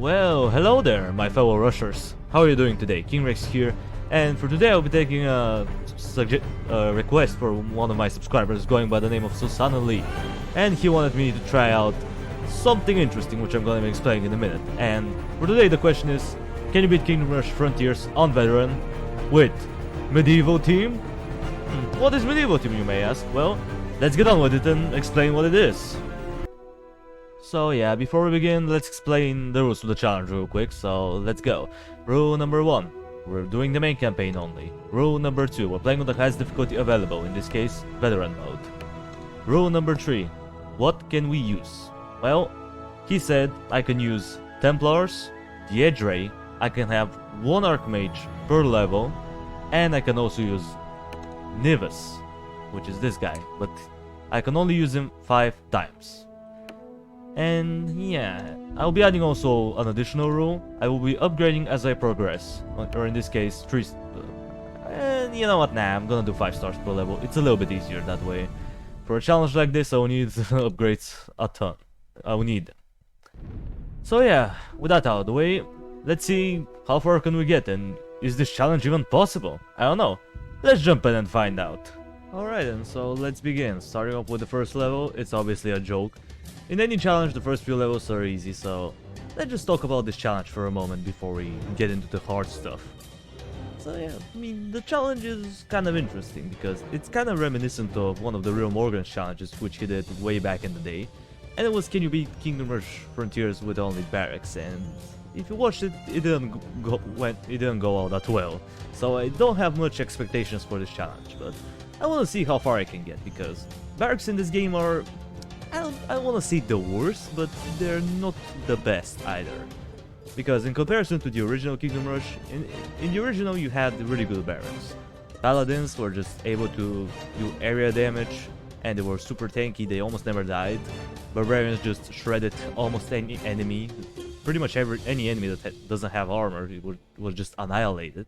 Well, hello there, my fellow rushers. How are you doing today? King Rex here, and for today I'll be taking a request for one of my subscribers going by the name of Susanna Lee, and he wanted me to try out something interesting, which I'm going to be explaining in a minute. And for today the question is, can you beat Kingdom Rush Frontiers on Veteran with Medieval Team? What is Medieval Team, you may ask? Well, let's get on with it and explain what it is. So yeah, before we begin, let's explain the rules of the challenge real quick, so let's go. Rule number 1, we're doing the main campaign only. Rule number 2, we're playing on the highest difficulty available, in this case, Veteran mode. Rule number 3, what can we use? Well, he said I can use Templars, the Edge Ray, I can have 1 Archmage per level, and I can also use Nivus, which is this guy, but I can only use him 5 times. And yeah, I'll be adding also an additional rule. I will be upgrading as I progress, or in this case 3 and you know what, nah, I'm gonna do 5 stars per level. It's a little bit easier that way. For a challenge like this I will need upgrades a ton. I will need them. So yeah, with that out of the way, let's see how far can we get, and is this challenge even possible? I don't know. Let's jump in and find out. Alright then, so let's begin. Starting off with the first level, it's obviously a joke. In any challenge, the first few levels are easy, so let's just talk about this challenge for a moment before we get into the hard stuff. So yeah, I mean, the challenge is kind of interesting because it's kind of reminiscent of one of the Real Morgan's challenges, which he did way back in the day. And it was, can you beat Kingdom Rush Frontiers with only barracks? And if you watched it, it didn't go all that well. So I don't have much expectations for this challenge, but I want to see how far I can get, because barracks in this game are, I don't want to say the worst, but they're not the best either. Because in comparison to the original Kingdom Rush, in the original you had really good barracks. Paladins were just able to do area damage, and they were super tanky, they almost never died. Barbarians just shredded almost any enemy. Pretty much any enemy that doesn't have armor was just annihilated.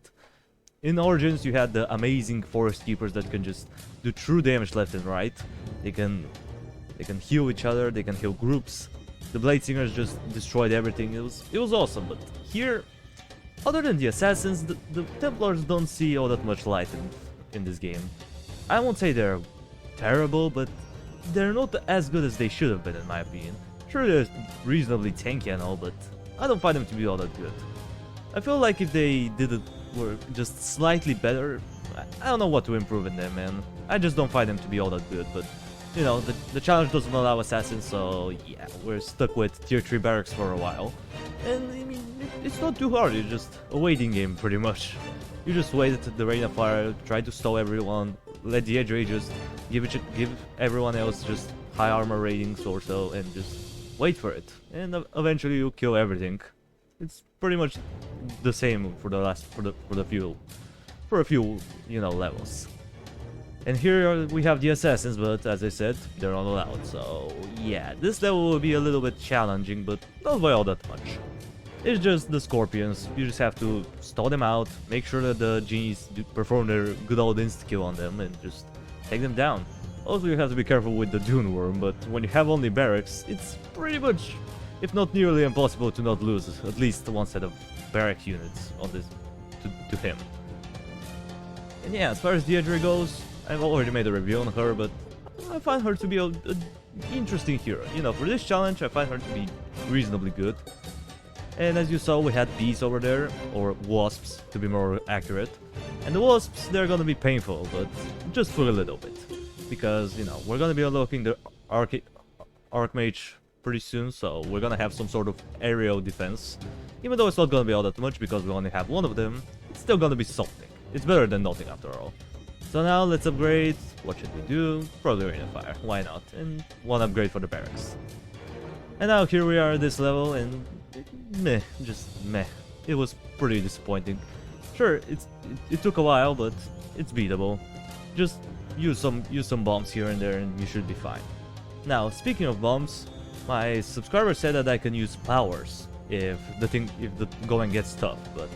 In Origins you had the amazing Forest Keepers that can just do true damage left and right. They can heal each other, they can heal groups. The Blade Singers just destroyed everything. It was awesome, but here, other than the Assassins, the Templars don't see all that much light in this game. I won't say they're terrible, but they're not as good as they should have been in my opinion. Sure, they're reasonably tanky and all, but I don't find them to be all that good. I feel like if they were just slightly better, I don't know what to improve in them, man. I just don't find them to be all that good, but you know, the challenge doesn't allow assassins, so yeah, we're stuck with tier 3 barracks for a while. And I mean, it's not too hard, it's just a waiting game pretty much. You just wait at the rain of fire, try to stall everyone, let the edge ray just give everyone else just high armor ratings or so, and just wait for it. And eventually you kill everything. It's pretty much the same for a few, you know, levels. And here we have the assassins, but as I said, they're not allowed, so yeah, this level will be a little bit challenging, but not by all that much. It's just the scorpions, you just have to stall them out, make sure that the genies perform their good old insta-kill on them, and just take them down. Also, you have to be careful with the Dune Worm, but when you have only barracks, it's pretty much, if not nearly impossible to not lose at least one set of barrack units on this to him. And yeah, as far as the Edgeray goes, I've already made a review on her, but I find her to be an interesting hero. You know, for this challenge, I find her to be reasonably good. And as you saw, we had bees over there, or wasps, to be more accurate. And the wasps, they're gonna be painful, but just for a little bit. Because, you know, we're gonna be unlocking the Archmage pretty soon, so we're gonna have some sort of aerial defense. Even though it's not gonna be all that much, because we only have one of them, it's still gonna be something. It's better than nothing after all. So now let's upgrade. What should we do? Probably Rain of Fire, why not? And one upgrade for the barracks. And now here we are at this level, and meh, just meh. It was pretty disappointing. Sure, it took a while, but it's beatable. Just use some bombs here and there and you should be fine. Now, speaking of bombs, my subscriber said that I can use powers if the going gets tough, but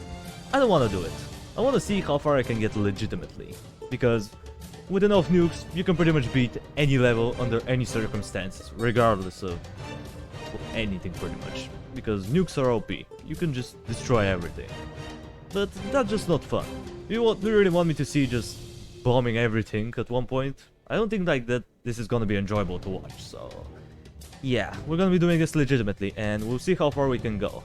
I don't want to do it. I want to see how far I can get legitimately, because with enough nukes, you can pretty much beat any level under any circumstances, regardless of anything pretty much. because nukes are OP. You can just destroy everything. But that's just not fun. You really want me to see just bombing everything at one point? I don't think like that this is gonna be enjoyable to watch, so... yeah, we're gonna be doing this legitimately, and we'll see how far we can go.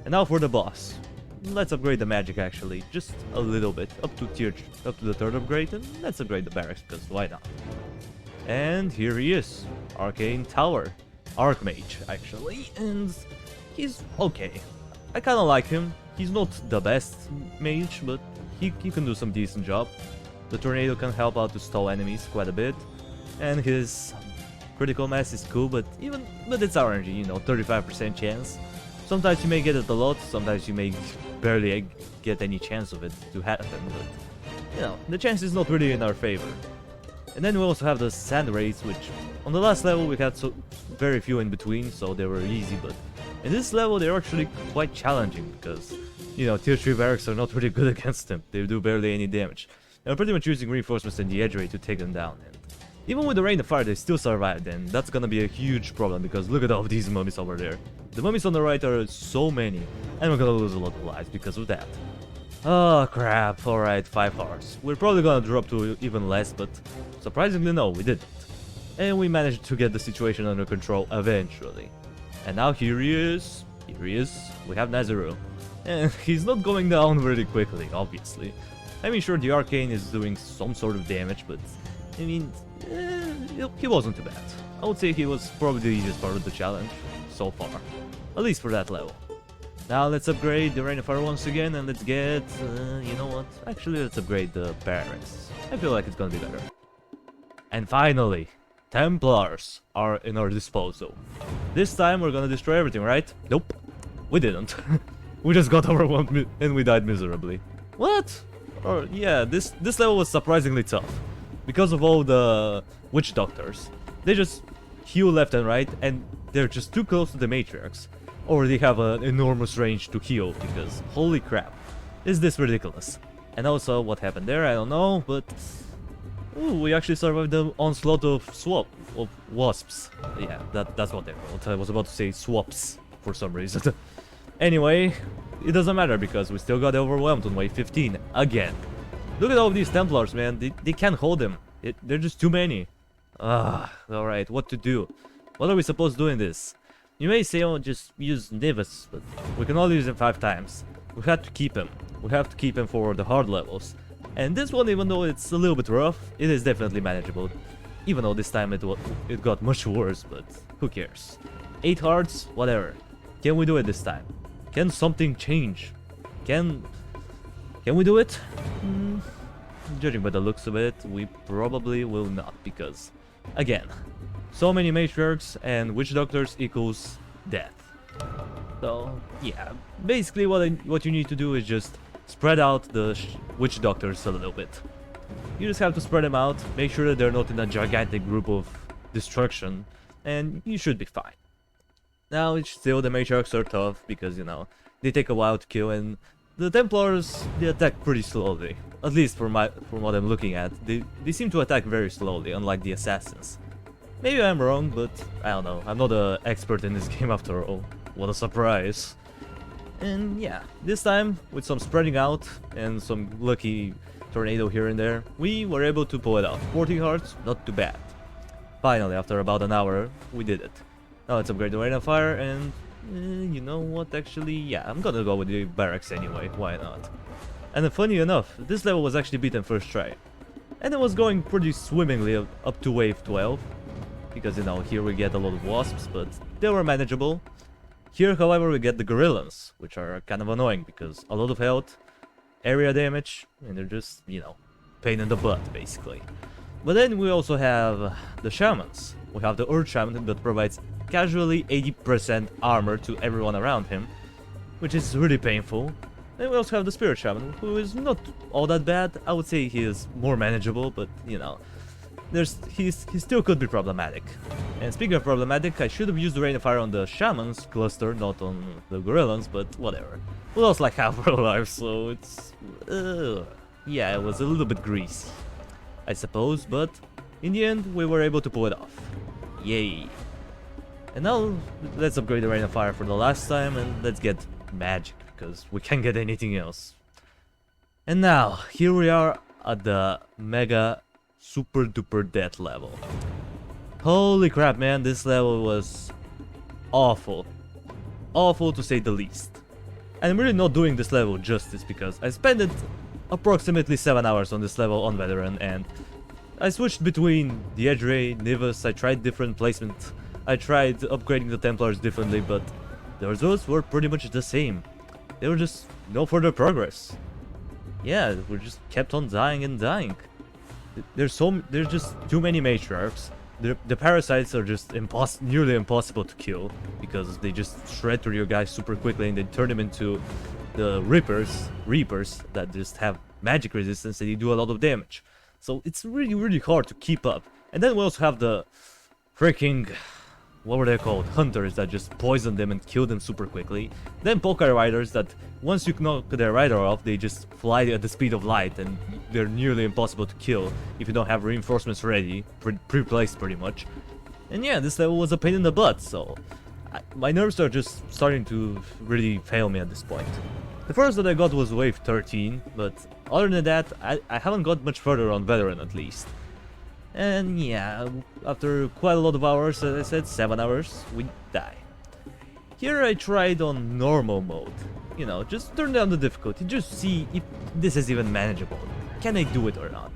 And now for the boss. Let's upgrade the magic actually, just a little bit, up to the 3rd upgrade, and let's upgrade the barracks, because why not? And here he is, Arcane Tower. Archmage, actually, and he's okay. I kinda like him. He's not the best mage, but he can do some decent job. The tornado can help out to stall enemies quite a bit, and his critical mass is cool, but it's RNG, you know, 35% chance. Sometimes you may get it a lot, sometimes you may barely get any chance of it to happen, but you know, the chance is not really in our favor. And then we also have the sand raids, which on the last level we had so very few in between, so they were easy, but in this level they're actually quite challenging, because, you know, tier 3 barracks are not really good against them. They do barely any damage. They're pretty much using reinforcements and the edge raid to take them down, and even with the rain of fire they still survived, and that's gonna be a huge problem, because look at all of these mummies over there. The mummies on the right are so many, and we're gonna lose a lot of lives because of that. Oh crap, alright, 5 hearts. We're probably gonna drop to even less, but surprisingly no, we didn't. And we managed to get the situation under control eventually. And now here he is, we have Nazaru. And he's not going down really quickly, obviously. I mean, sure, the arcane is doing some sort of damage, but I mean, he wasn't too bad. I would say he was probably the easiest part of the challenge so far, at least for that level. Now let's upgrade the Rain of Fire once again, and let's get, you know what, actually let's upgrade the barracks. I feel like it's gonna be better. And finally, Templars are in our disposal. This time we're gonna destroy everything, right? Nope, we didn't. We just got overwhelmed and we died miserably. What? Or yeah, this level was surprisingly tough because of all the witch doctors. They just heal left and right, and they're just too close to the matriarchs, or they have an enormous range to heal, because holy crap, is this ridiculous. And also what happened there, I don't know, but ooh, we actually survived the onslaught of wasps. Yeah, that's what they're called. I was about to say swaps for some reason. Anyway, it doesn't matter because we still got overwhelmed on wave 15 again. Look at all of these Templars, man. They can't hold them. They're just too many. Alright, what to do? What are we supposed to do in this? You may say, oh, just use Nivus, but we can only use him 5 times. We have to keep him. We have to keep him for the hard levels. And this one, even though it's a little bit rough, it is definitely manageable. Even though this time it got much worse, but who cares? 8 hearts, whatever. Can we do it this time? Can something change? Can we do it? Judging by the looks of it, we probably will not, because, again, so many matriarchs and witch doctors equals death. So, yeah, basically what you need to do is just spread out the witch doctors a little bit. You just have to spread them out, make sure that they're not in a gigantic group of destruction, and you should be fine. Now, it's still the matriarchs are tough, because, you know, they take a while to kill, and the Templars, they attack pretty slowly. At least from what I'm looking at, they seem to attack very slowly, unlike the assassins. Maybe I'm wrong, but I don't know. I'm not an expert in this game after all. What a surprise. And yeah, this time, with some spreading out and some lucky tornado here and there, we were able to pull it off. 14 hearts, not too bad. Finally, after about an hour, we did it. Now let's upgrade the Rain of Fire, and you know what, actually, yeah, I'm gonna go with the barracks anyway, why not? And funny enough, this level was actually beaten first try. And it was going pretty swimmingly up to wave 12. Because, you know, here we get a lot of wasps, but they were manageable. Here, however, we get the gorillas, which are kind of annoying because a lot of health, area damage, and they're just, you know, pain in the butt, basically. But then we also have the shamans. We have the Earth Shaman that provides casually 80% armor to everyone around him, which is really painful. And we also have the Spirit Shaman, who is not all that bad. I would say he is more manageable, but, you know, he still could be problematic. And speaking of problematic, I should have used the Rain of Fire on the Shamans cluster, not on the Gorillans, but whatever. We lost like half our lives, so it's... yeah, it was a little bit greasy, I suppose, but in the end, we were able to pull it off. Yay. And now let's upgrade the Rain of Fire for the last time and let's get magic, because we can't get anything else. And now, here we are at the mega super duper death level. Holy crap, man, this level was awful. Awful to say the least. And I'm really not doing this level justice because I spent approximately 7 hours on this level on veteran, and I switched between the Edge Ray, Nivus, I tried different placement, I tried upgrading the Templars differently, but the results were pretty much the same. There were just no further progress. Yeah, we just kept on dying and dying. There's just too many matriarchs. The parasites are just nearly impossible to kill because they just shred through your guys super quickly and then turn them into the Reapers that just have magic resistance and they do a lot of damage. So it's really hard to keep up. And then we also have the freaking, what were they called? Hunters that just poison them and kill them super quickly. Then Pokai Riders that once you knock their rider off, they just fly at the speed of light and they're nearly impossible to kill if you don't have reinforcements ready, pre-placed pretty much. And yeah, this level was a pain in the butt, so my nerves are just starting to really fail me at this point. The first that I got was wave 13, but other than that, I haven't got much further on veteran at least. And yeah, after quite a lot of hours, as I said, 7 hours, we die. Here I tried on normal mode. You know, just turn down the difficulty, just see if this is even manageable. Can I do it or not?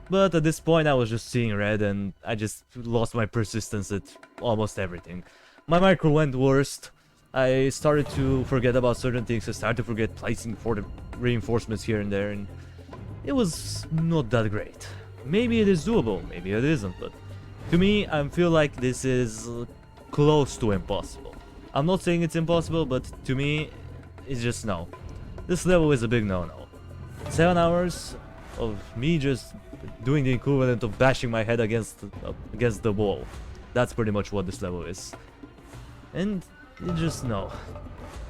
But at this point I was just seeing red and I just lost my persistence at almost everything. My micro went worst. I started to forget about certain things. I started to forget placing for the reinforcements here and there, and it was not that great. Maybe it is doable, maybe it isn't, but to me, I feel like this is close to impossible. I'm not saying it's impossible, but to me, it's just no. This level is a big no-no. 7 hours of me just doing the equivalent of bashing my head against the wall. That's pretty much what this level is. And it's just no.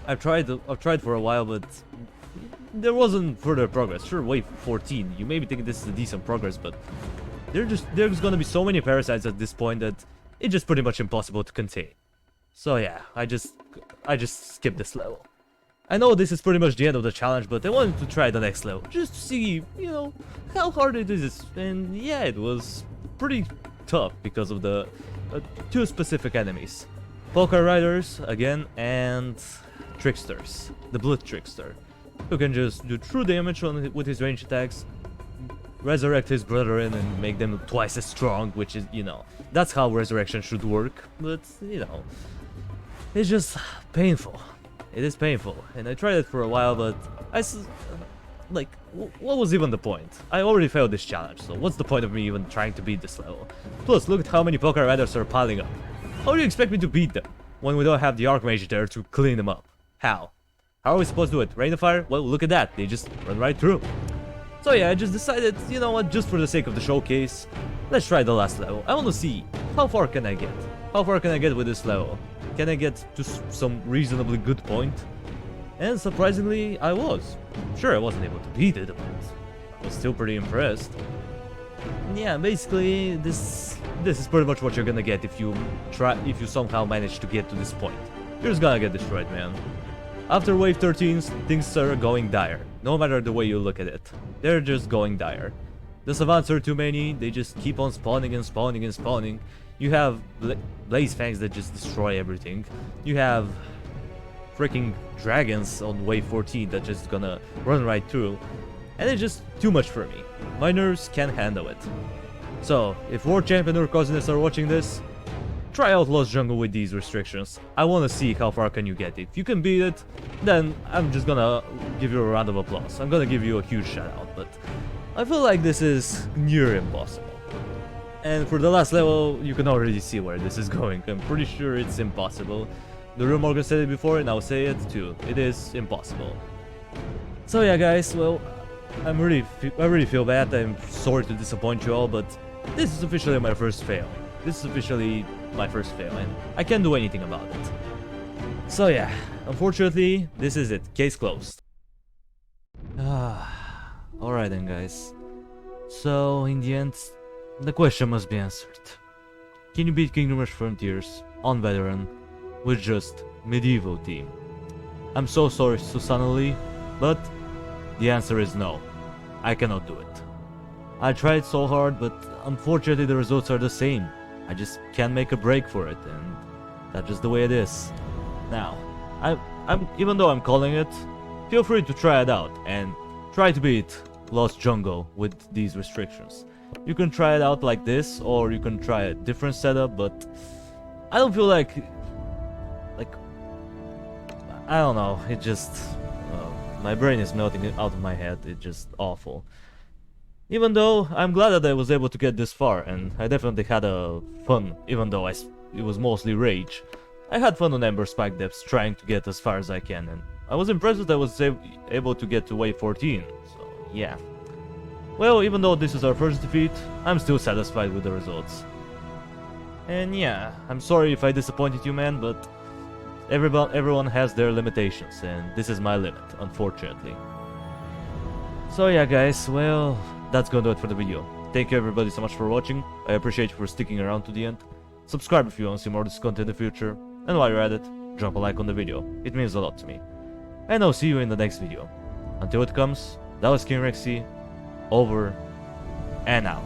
I've tried for a while, but there wasn't further progress. Sure, wave 14, you may be thinking this is a decent progress, but there's gonna be so many parasites at this point that it's just pretty much impossible to contain. So yeah, I just skipped this level. I know this is pretty much the end of the challenge, but I wanted to try the next level, just to see, you know, how hard it is. And yeah, it was pretty tough because of the two specific enemies. Poker Riders, again, and Tricksters. The Blood Trickster, who can just do true damage with his range attacks, resurrect his brethren and make them twice as strong, which is, you know, that's how resurrection should work, but, you know, it's just painful. It is painful, and I tried it for a while, but what was even the point? I already failed this challenge, so what's the point of me even trying to beat this level? Plus, look at how many Poker Riders are piling up. How do you expect me to beat them when we don't have the archmage there to clean them up? How? How are we supposed to do it? Rain of Fire? Well, look at that, they just run right through. So yeah, I just decided, you know what, just for the sake of the showcase, let's try the last level. I want to see, how far can I get? How far can I get with this level? Can I get to some reasonably good point? And surprisingly, I was. Sure, I wasn't able to beat it, but I was still pretty impressed. Yeah, basically, this is pretty much what you're gonna get if you somehow manage to get to this point. You're just gonna get destroyed, man. After wave 13, things are going dire. No matter the way you look at it, they're just going dire. The savants are too many, they just keep on spawning and spawning and spawning. You have Blaze Fangs that just destroy everything. You have freaking dragons on wave 14 that just gonna run right through. And it's just too much for me. My nerves can't handle it. So, if War Champion or Cousins are watching this, try out Lost Jungle with these restrictions. I wanna see how far can you get. If you can beat it, then I'm just gonna give you a round of applause. I'm gonna give you a huge shout out, but I feel like this is near impossible. And for the last level, you can already see where this is going. I'm pretty sure it's impossible. The Real Morgan said it before and I'll say it too. It is impossible. So yeah guys, well, I really feel bad. I'm sorry to disappoint you all, but this is officially my first fail. This is officially my first fail and I can't do anything about it. So yeah, unfortunately, this is it. Case closed. Alright then guys. So in the end, the question must be answered. Can you beat Kingdom Rush Frontiers unveteran with just medieval team. I'm so sorry, Susanna Lee, but the answer is no. I cannot do it. I tried so hard, but unfortunately the results are the same. I just can't make a break for it, and that's just the way it is. Now, even though I'm calling it, feel free to try it out and try to beat Lost Jungle with these restrictions. You can try it out like this, or you can try a different setup, but I don't feel like I don't know, it just my brain is melting out of my head. It's just awful. Even though I'm glad that I was able to get this far, and I definitely had fun, even though it was mostly rage. I had fun on Ember Spike Depths, trying to get as far as I can, and I was impressed that I was able to get to wave 14, so yeah. Well, even though this is our first defeat, I'm still satisfied with the results. And yeah, I'm sorry if I disappointed you, man, but everyone has their limitations, and this is my limit, unfortunately. So yeah, guys, well, that's gonna do it for the video. Thank you everybody so much for watching. I appreciate you for sticking around to the end. Subscribe if you want to see more of this content in the future, and while you're at it, drop a like on the video. It means a lot to me. And I'll see you in the next video. Until it comes, that was King Rexy, over and out.